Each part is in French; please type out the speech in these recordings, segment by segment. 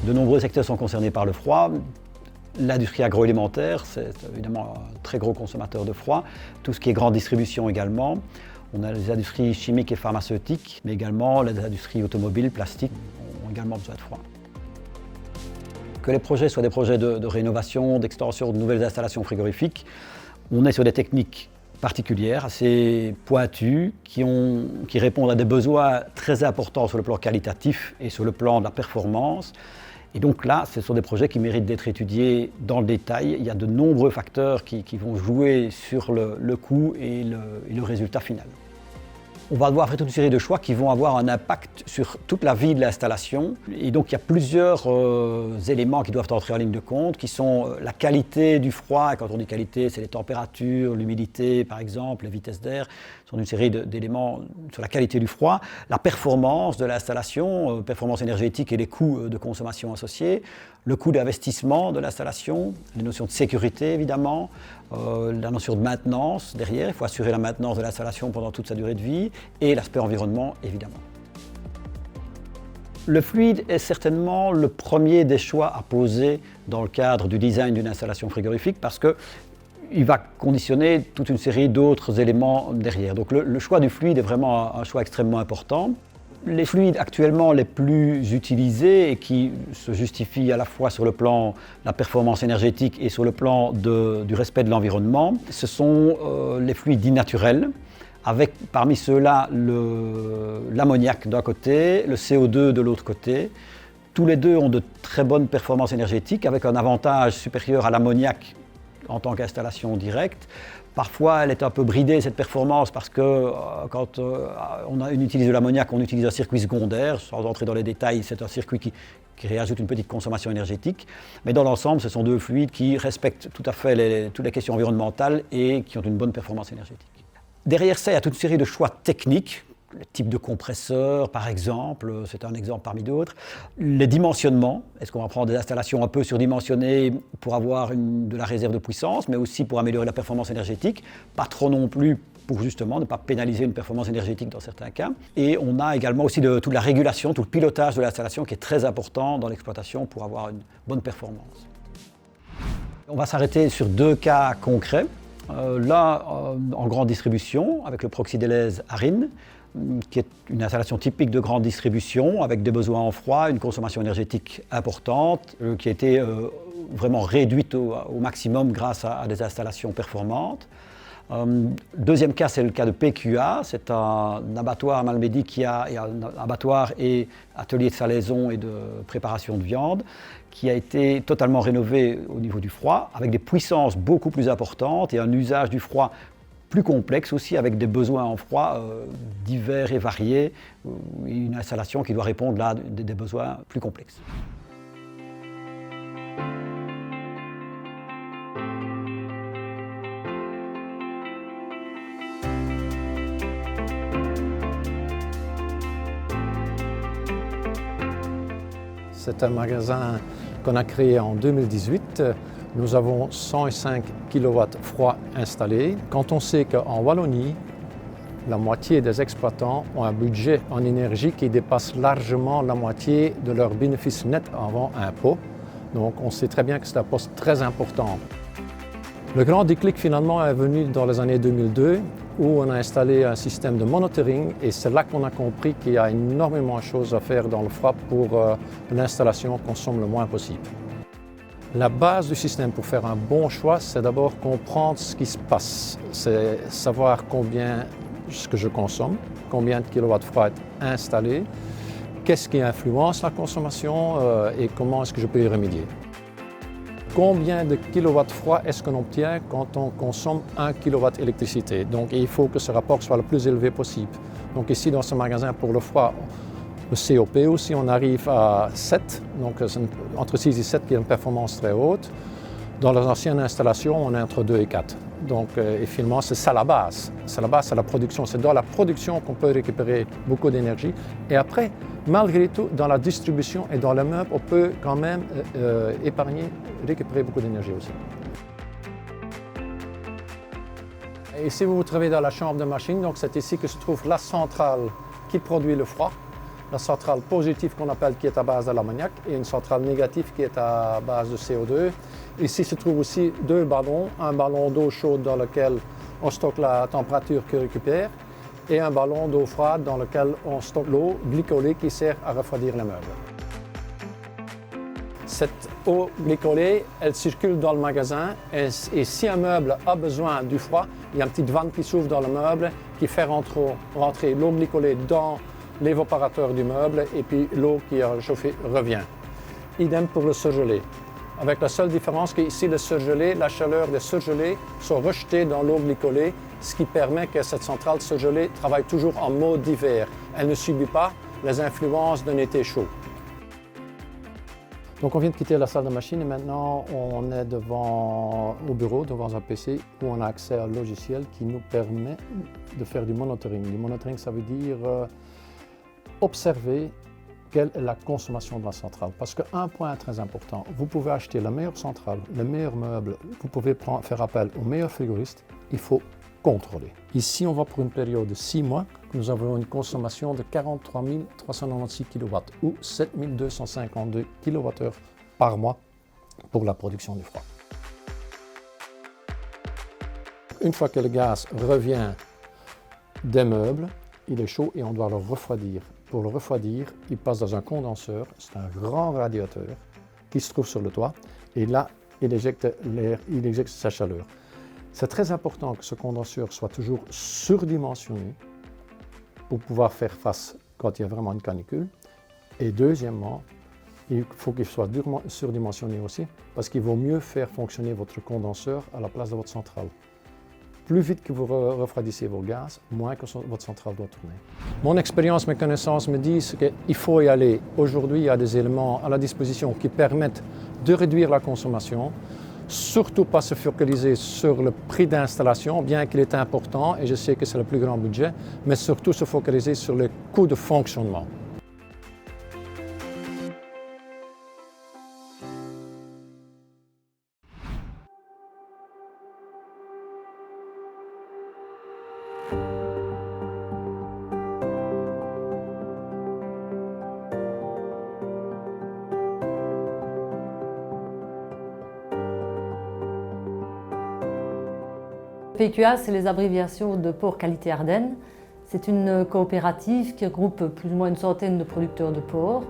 De nombreux secteurs sont concernés par le froid. L'industrie agroalimentaire, c'est évidemment un très gros consommateur de froid. Tout ce qui est grande distribution également. On a les industries chimiques et pharmaceutiques, mais également les industries automobiles, plastiques ont également besoin de froid. Que les projets soient des projets de rénovation, d'extension, de nouvelles installations frigorifiques, on est sur des techniques particulières, assez pointues, qui répondent à des besoins très importants sur le plan qualitatif et sur le plan de la performance. Et donc là, ce sont des projets qui méritent d'être étudiés dans le détail. Il y a de nombreux facteurs qui vont jouer sur le coût et le résultat final. On va devoir faire toute une série de choix qui vont avoir un impact sur toute la vie de l'installation. Et donc il y a plusieurs éléments qui doivent entrer en ligne de compte, qui sont la qualité du froid. Et quand on dit qualité, c'est les températures, l'humidité par exemple, les vitesses d'air. Ce sont une série d'éléments sur la qualité du froid. La performance de l'installation, performance énergétique et les coûts de consommation associés. Le coût d'investissement de l'installation, les notions de sécurité évidemment, la notion de maintenance derrière, il faut assurer la maintenance de l'installation pendant toute sa durée de vie, et l'aspect environnement évidemment. Le fluide est certainement le premier des choix à poser dans le cadre du design d'une installation frigorifique parce qu'il va conditionner toute une série d'autres éléments derrière. Donc le choix du fluide est vraiment un choix extrêmement important. Les fluides actuellement les plus utilisés et qui se justifient à la fois sur le plan de la performance énergétique et sur le plan du respect de l'environnement, ce sont les fluides dits naturels, avec parmi ceux-là l'ammoniac d'un côté, le CO2 de l'autre côté. Tous les deux ont de très bonnes performances énergétiques avec un avantage supérieur à l'ammoniac en tant qu'installation directe. Parfois, elle est un peu bridée, cette performance, parce que quand on utilise de l'ammoniac, on utilise un circuit secondaire. Sans entrer dans les détails, c'est un circuit qui réajoute une petite consommation énergétique. Mais dans l'ensemble, ce sont deux fluides qui respectent tout à fait toutes les questions environnementales et qui ont une bonne performance énergétique. Derrière ça, il y a toute une série de choix techniques. Le type de compresseur, par exemple, c'est un exemple parmi d'autres. Les dimensionnements, est-ce qu'on va prendre des installations un peu surdimensionnées pour avoir de la réserve de puissance, mais aussi pour améliorer la performance énergétique, pas trop non plus pour justement ne pas pénaliser une performance énergétique dans certains cas. Et on a également aussi toute la régulation, tout le pilotage de l'installation qui est très important dans l'exploitation pour avoir une bonne performance. On va s'arrêter sur deux cas concrets. En grande distribution, avec le Proxydélèse Arin, qui est une installation typique de grande distribution avec des besoins en froid, une consommation énergétique importante, qui a été vraiment réduite au maximum grâce à des installations performantes. Deuxième cas, c'est le cas de PQA, c'est un abattoir à Malmedy qui a un abattoir et atelier de salaison et de préparation de viande qui a été totalement rénové au niveau du froid avec des puissances beaucoup plus importantes et un usage du froid plus complexe aussi, avec des besoins en froid divers et variés, une installation qui doit répondre là à des besoins plus complexes. C'est un magasin qu'on a créé en 2018. Nous avons 105 kW froid installés. Quand on sait qu'en Wallonie, la moitié des exploitants ont un budget en énergie qui dépasse largement la moitié de leur bénéfice net avant impôt, donc on sait très bien que c'est un poste très important. Le grand déclic finalement est venu dans les années 2002 où on a installé un système de monitoring et c'est là qu'on a compris qu'il y a énormément de choses à faire dans le froid pour que l'installation consomme le moins possible. La base du système pour faire un bon choix, c'est d'abord comprendre ce qui se passe. C'est savoir ce que je consomme, combien de kilowatts froid est installé, qu'est-ce qui influence la consommation et comment est-ce que je peux y remédier. Combien de kilowatts froid est-ce qu'on obtient quand on consomme 1 kilowatt d'électricité? Donc il faut que ce rapport soit le plus élevé possible. Donc ici dans ce magasin pour le froid, le COP aussi, on arrive à 7, donc entre 6 et 7 qui est une performance très haute. Dans les anciennes installations, on est entre 2 et 4. Donc et finalement, c'est ça la base. C'est la base, c'est la production. C'est dans la production qu'on peut récupérer beaucoup d'énergie. Et après, malgré tout, dans la distribution et dans le meuble, on peut quand même récupérer beaucoup d'énergie aussi. Et ici, vous vous trouvez dans la chambre de machine. Donc c'est ici que se trouve la centrale qui produit le froid. la centrale positive qu'on appelle qui est à base de l'ammoniac et une centrale négative qui est à base de CO2. Ici se trouvent aussi deux ballons, un ballon d'eau chaude dans lequel on stocke la température que récupère et un ballon d'eau froide dans lequel on stocke l'eau glycolée qui sert à refroidir les meubles. Cette eau glycolée, elle circule dans le magasin et si un meuble a besoin du froid, il y a une petite vanne qui s'ouvre dans le meuble qui fait rentrer l'eau glycolée dans l'évaporateur du meuble et puis l'eau qui a chauffé revient. Idem pour le surgelé. Avec la seule différence qu'ici, le surgelé, la chaleur des surgelés sont rejetées dans l'eau glycolée, ce qui permet que cette centrale surgelée travaille toujours en mode d'hiver. Elle ne subit pas les influences d'un été chaud. Donc on vient de quitter la salle de machine et maintenant on est au bureau, devant un PC où on a accès à un logiciel qui nous permet de faire du monitoring. Du monitoring, ça veut dire observer quelle est la consommation de la centrale. Parce qu'un point très important, vous pouvez acheter la meilleure centrale, le meilleur meuble, vous pouvez faire appel au meilleur frigoriste, il faut contrôler. Ici, on va pour une période de 6 mois, nous avons une consommation de 43 396 kW ou 7 252 kWh par mois pour la production du froid. Une fois que le gaz revient des meubles, il est chaud et on doit le refroidir. Pour le refroidir, il passe dans un condenseur, c'est un grand radiateur qui se trouve sur le toit et là, il éjecte l'air, il éjecte sa chaleur. C'est très important que ce condenseur soit toujours surdimensionné pour pouvoir faire face quand il y a vraiment une canicule. Et deuxièmement, il faut qu'il soit durement surdimensionné aussi parce qu'il vaut mieux faire fonctionner votre condenseur à la place de votre centrale. Plus vite que vous refroidissez vos gaz, moins que votre centrale doit tourner. Mon expérience, mes connaissances me disent qu'il faut y aller. Aujourd'hui, il y a des éléments à la disposition qui permettent de réduire la consommation. Surtout pas se focaliser sur le prix d'installation, bien qu'il est important, et je sais que c'est le plus grand budget, mais surtout se focaliser sur le coût de fonctionnement. PQA, c'est les abréviations de Porc Qualité Ardennes. C'est une coopérative qui regroupe plus ou moins une centaine de producteurs de porc.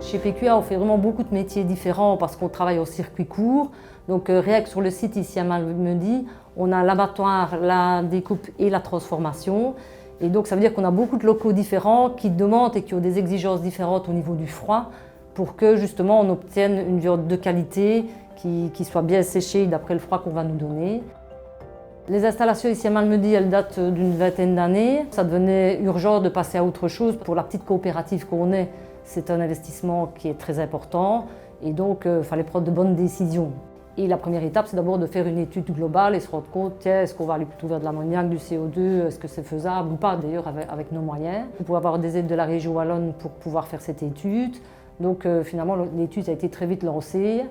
Chez PQA, on fait vraiment beaucoup de métiers différents parce qu'on travaille au circuit court. Donc rien que sur le site ici à Malmedy, on a l'abattoir, la découpe et la transformation. Et donc ça veut dire qu'on a beaucoup de locaux différents qui demandent et qui ont des exigences différentes au niveau du froid pour que justement on obtienne une viande de qualité qui soit bien séchée d'après le froid qu'on va nous donner. Les installations ici à Malmedy, elles datent d'une vingtaine d'années. Ça devenait urgent de passer à autre chose. Pour la petite coopérative qu'on est, c'est un investissement qui est très important et donc il fallait prendre de bonnes décisions. Et la première étape, c'est d'abord de faire une étude globale et se rendre compte, tiens, est-ce qu'on va aller plutôt vers de l'ammoniac, du CO2, est-ce que c'est faisable ou pas d'ailleurs avec nos moyens. On pouvait avoir des aides de la région wallonne pour pouvoir faire cette étude. Donc finalement, l'étude a été très vite lancée.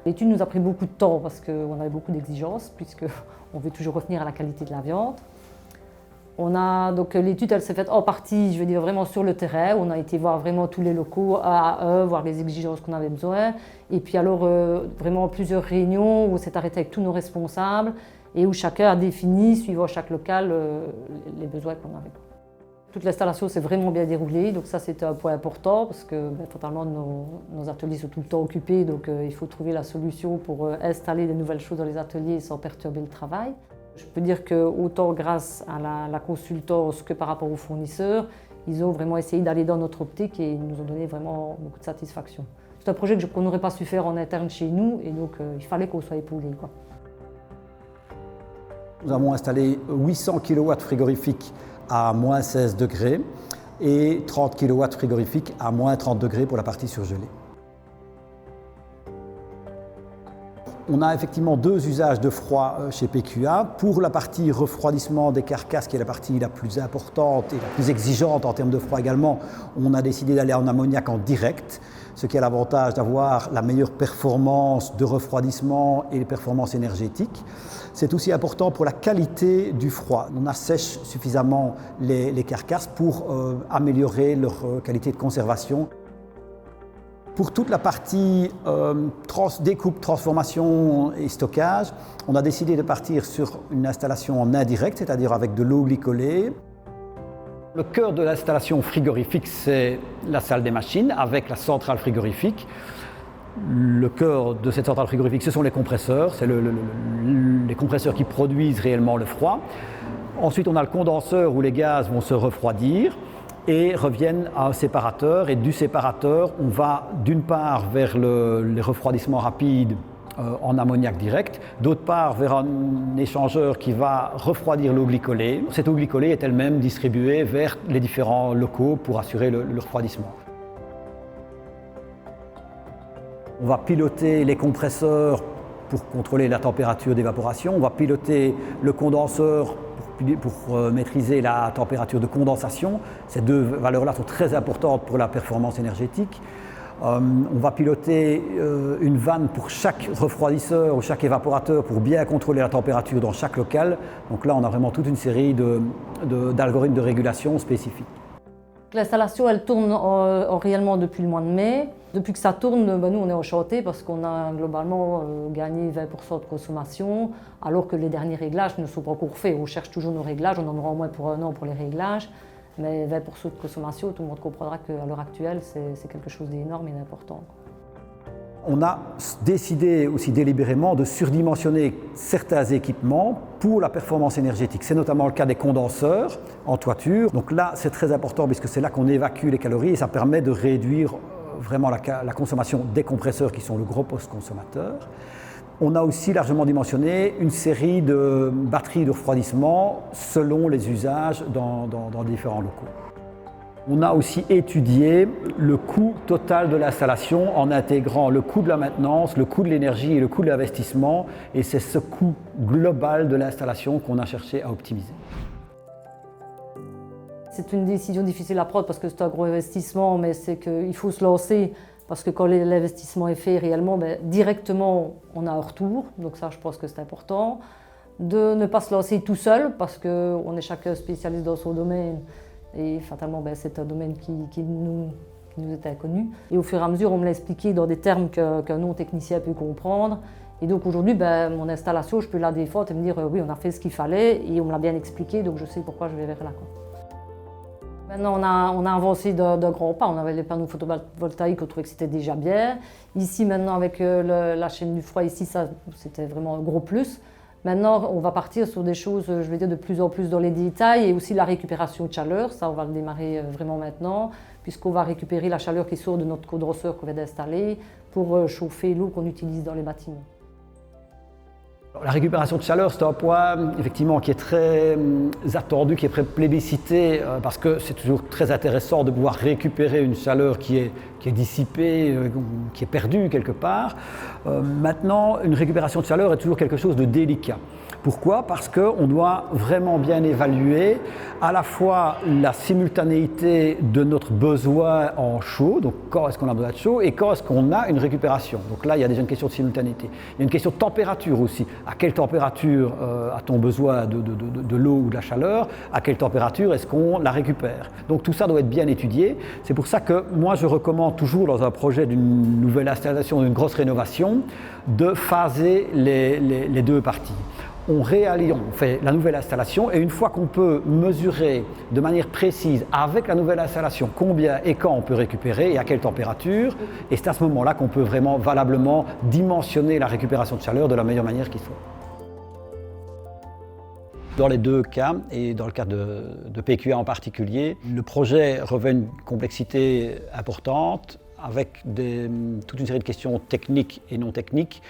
L'étude nous a pris beaucoup de temps parce qu'on avait beaucoup d'exigences puisqu'on veut toujours revenir à la qualité de la viande. Donc l'étude, elle s'est faite en partie, je veux dire, vraiment sur le terrain. On a été voir vraiment tous les locaux à voir les exigences qu'on avait besoin. Et puis alors, vraiment plusieurs réunions où on s'est arrêté avec tous nos responsables et où chacun a défini, suivant chaque local, les besoins qu'on avait. Toute l'installation s'est vraiment bien déroulée, donc ça c'était un point important parce que totalement nos ateliers sont tout le temps occupés, donc il faut trouver la solution pour installer des nouvelles choses dans les ateliers sans perturber le travail. Je peux dire que autant grâce à la consultance que par rapport aux fournisseurs, ils ont vraiment essayé d'aller dans notre optique et ils nous ont donné vraiment beaucoup de satisfaction. C'est un projet qu'on n'aurait pas su faire en interne chez nous et donc il fallait qu'on soit épaulés, quoi. Nous avons installé 800 kW frigorifiques à moins 16 degrés et 30 kW frigorifiques à moins 30 degrés pour la partie surgelée. On a effectivement deux usages de froid chez PQA. Pour la partie refroidissement des carcasses, qui est la partie la plus importante et la plus exigeante en termes de froid également, on a décidé d'aller en ammoniac en direct, ce qui a l'avantage d'avoir la meilleure performance de refroidissement et les performances énergétiques. C'est aussi important pour la qualité du froid. On assèche suffisamment les carcasses pour améliorer leur qualité de conservation. Pour toute la partie découpe, transformation et stockage, on a décidé de partir sur une installation en indirect, c'est-à-dire avec de l'eau glycolée. Le cœur de l'installation frigorifique, c'est la salle des machines avec la centrale frigorifique. Le cœur de cette centrale frigorifique, ce sont les compresseurs, c'est les compresseurs qui produisent réellement le froid. Ensuite, on a le condenseur où les gaz vont se refroidir et reviennent à un séparateur. Et du séparateur, on va d'une part vers les refroidissements rapides en ammoniac direct, d'autre part vers un échangeur qui va refroidir l'eau glycolée. Cette eau glycolée est elle-même distribuée vers les différents locaux pour assurer le refroidissement. On va piloter les compresseurs pour contrôler la température d'évaporation. On va piloter le condenseur pour maîtriser la température de condensation. Ces deux valeurs-là sont très importantes pour la performance énergétique. On va piloter une vanne pour chaque refroidisseur ou chaque évaporateur pour bien contrôler la température dans chaque local. Donc là, on a vraiment toute une série d'algorithmes de régulation spécifiques. L'installation, elle tourne réellement depuis le mois de mai. Depuis que ça tourne, nous, on est enchantés parce qu'on a globalement gagné 20% de consommation, alors que les derniers réglages ne sont pas encore faits. On cherche toujours nos réglages, on en aura au moins pour 1 an pour les réglages. Mais 20% de consommation, tout le monde comprendra qu'à l'heure actuelle, c'est quelque chose d'énorme et d'important. On a décidé aussi délibérément de surdimensionner certains équipements pour la performance énergétique. C'est notamment le cas des condenseurs en toiture. Donc là, c'est très important puisque c'est là qu'on évacue les calories et ça permet de réduire vraiment la consommation des compresseurs qui sont le gros poste consommateur. On a aussi largement dimensionné une série de batteries de refroidissement selon les usages dans différents locaux. On a aussi étudié le coût total de l'installation en intégrant le coût de la maintenance, le coût de l'énergie et le coût de l'investissement. Et c'est ce coût global de l'installation qu'on a cherché à optimiser. C'est une décision difficile à prendre parce que c'est un gros investissement, mais c'est qu'il faut se lancer parce que quand l'investissement est fait réellement, directement on a un retour. Donc ça, je pense que c'est important. De ne pas se lancer tout seul parce qu'on est chacun spécialiste dans son domaine. Et fatalement, c'est un domaine qui nous est inconnu. Et au fur et à mesure, on me l'a expliqué dans des termes qu'un non-technicien peut comprendre. Et donc aujourd'hui, mon installation, je peux la défendre et me dire oui, on a fait ce qu'il fallait et on me l'a bien expliqué, donc je sais pourquoi je vais vers là. Maintenant, on a avancé d'un grand pas. On avait les panneaux photovoltaïques, on trouvait que c'était déjà bien. Ici, maintenant, avec la chaîne du froid, ici, ça, c'était vraiment un gros plus. Maintenant, on va partir sur des choses, je vais dire, de plus en plus dans les détails et aussi la récupération de chaleur. Ça, on va le démarrer vraiment maintenant, puisqu'on va récupérer la chaleur qui sort de notre condenseur qu'on vient d'installer pour chauffer l'eau qu'on utilise dans les bâtiments. La récupération de chaleur, c'est un point effectivement qui est très attendu, qui est très plébiscité, parce que c'est toujours très intéressant de pouvoir récupérer une chaleur qui est dissipée, qui est perdue quelque part. Maintenant, une récupération de chaleur est toujours quelque chose de délicat. Pourquoi ? Parce qu'on doit vraiment bien évaluer à la fois la simultanéité de notre besoin en chaud, donc quand est-ce qu'on a besoin de chaud, et quand est-ce qu'on a une récupération. Donc là, il y a déjà une question de simultanéité. Il y a une question de température aussi. À quelle température a-t-on besoin de l'eau ou de la chaleur ? À quelle température est-ce qu'on la récupère ? Donc tout ça doit être bien étudié. C'est pour ça que moi, je recommande toujours dans un projet d'une nouvelle installation, d'une grosse rénovation, de phaser les deux parties. On fait la nouvelle installation et une fois qu'on peut mesurer de manière précise avec la nouvelle installation combien et quand on peut récupérer et à quelle température, et c'est à ce moment-là qu'on peut vraiment valablement dimensionner la récupération de chaleur de la meilleure manière qui soit. Dans les deux cas, et dans le cas de PQA en particulier, le projet revêt une complexité importante avec toute une série de questions techniques et non techniques.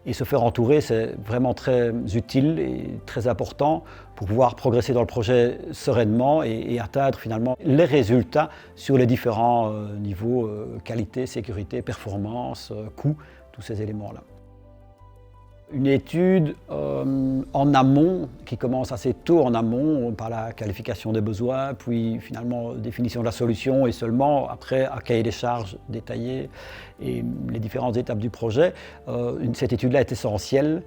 Et se faire entourer, c'est vraiment très utile et très important pour pouvoir progresser dans le projet sereinement et atteindre finalement les résultats sur les différents niveaux, qualité, sécurité, performance, coût, tous ces éléments-là. Une étude en amont, qui commence assez tôt en amont, par la qualification des besoins, puis finalement définition de la solution, et seulement après un cahier des charges détaillé et les différentes étapes du projet. Cette étude-là est essentielle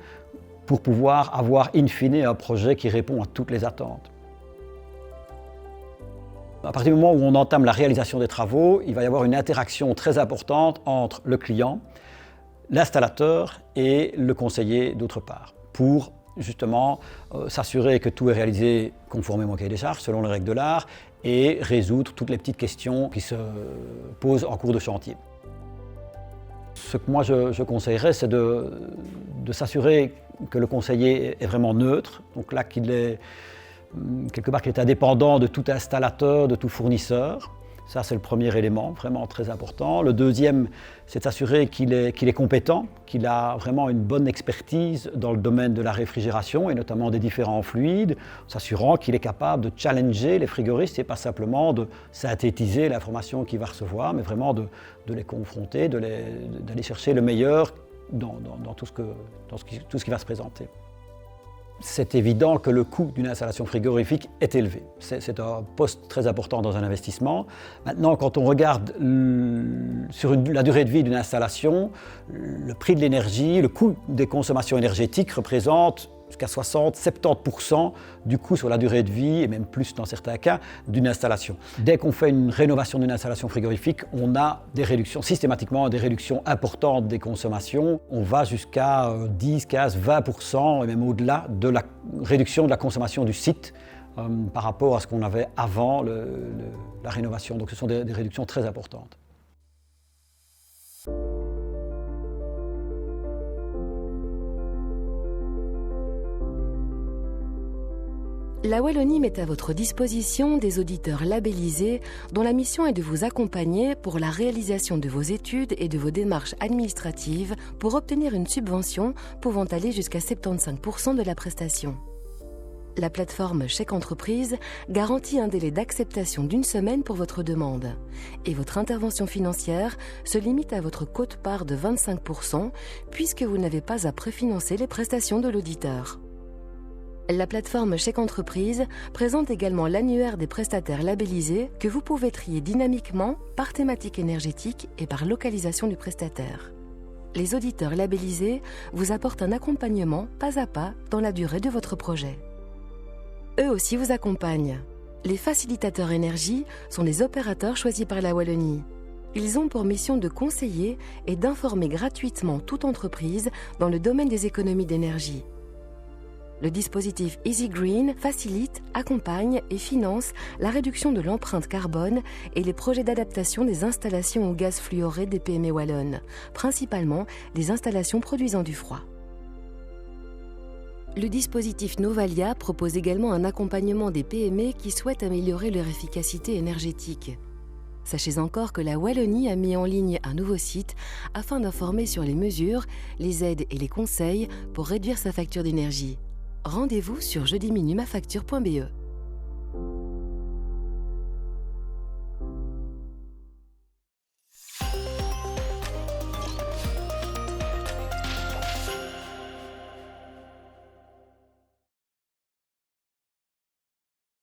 pour pouvoir avoir in fine un projet qui répond à toutes les attentes. À partir du moment où on entame la réalisation des travaux, il va y avoir une interaction très importante entre le client, l'installateur et le conseiller d'autre part, pour justement s'assurer que tout est réalisé conformément au cahier des charges, selon les règles de l'art, et résoudre toutes les petites questions qui se posent en cours de chantier. Ce que moi je conseillerais, c'est de s'assurer que le conseiller est vraiment neutre, donc là qu'il est quelque part qu'il est indépendant de tout installateur, de tout fournisseur. Ça, c'est le premier élément, vraiment très important. Le deuxième, c'est de s'assurer qu'il est compétent, qu'il a vraiment une bonne expertise dans le domaine de la réfrigération et notamment des différents fluides, s'assurant qu'il est capable de challenger les frigoristes et pas simplement de synthétiser l'information qu'il va recevoir, mais vraiment de les confronter, d'aller chercher le meilleur dans tout ce qui va se présenter. C'est évident que le coût d'une installation frigorifique est élevé. C'est un poste très important dans un investissement. Maintenant, quand on regarde sur la durée de vie d'une installation, le prix de l'énergie, le coût des consommations énergétiques représente jusqu'à 60-70% du coût sur la durée de vie, et même plus dans certains cas, d'une installation. Dès qu'on fait une rénovation d'une installation frigorifique, on a systématiquement des réductions importantes des consommations. On va jusqu'à 10, 15, 20% et même au-delà de la réduction de la consommation du site par rapport à ce qu'on avait avant la rénovation. Donc ce sont des réductions très importantes. La Wallonie met à votre disposition des auditeurs labellisés dont la mission est de vous accompagner pour la réalisation de vos études et de vos démarches administratives pour obtenir une subvention pouvant aller jusqu'à 75% de la prestation. La plateforme Chèque Entreprise garantit un délai d'acceptation d'1 semaine pour votre demande. Et votre intervention financière se limite à votre quote-part de 25% puisque vous n'avez pas à préfinancer les prestations de l'auditeur. La plateforme Chèque Entreprise présente également l'annuaire des prestataires labellisés que vous pouvez trier dynamiquement par thématique énergétique et par localisation du prestataire. Les auditeurs labellisés vous apportent un accompagnement pas à pas dans la durée de votre projet. Eux aussi vous accompagnent. Les facilitateurs énergie sont des opérateurs choisis par la Wallonie. Ils ont pour mission de conseiller et d'informer gratuitement toute entreprise dans le domaine des économies d'énergie. Le dispositif Easy Green facilite, accompagne et finance la réduction de l'empreinte carbone et les projets d'adaptation des installations au gaz fluoré des PME wallonnes, principalement des installations produisant du froid. Le dispositif Novalia propose également un accompagnement des PME qui souhaitent améliorer leur efficacité énergétique. Sachez encore que la Wallonie a mis en ligne un nouveau site afin d'informer sur les mesures, les aides et les conseils pour réduire sa facture d'énergie. Rendez-vous sur je diminue ma facture.be.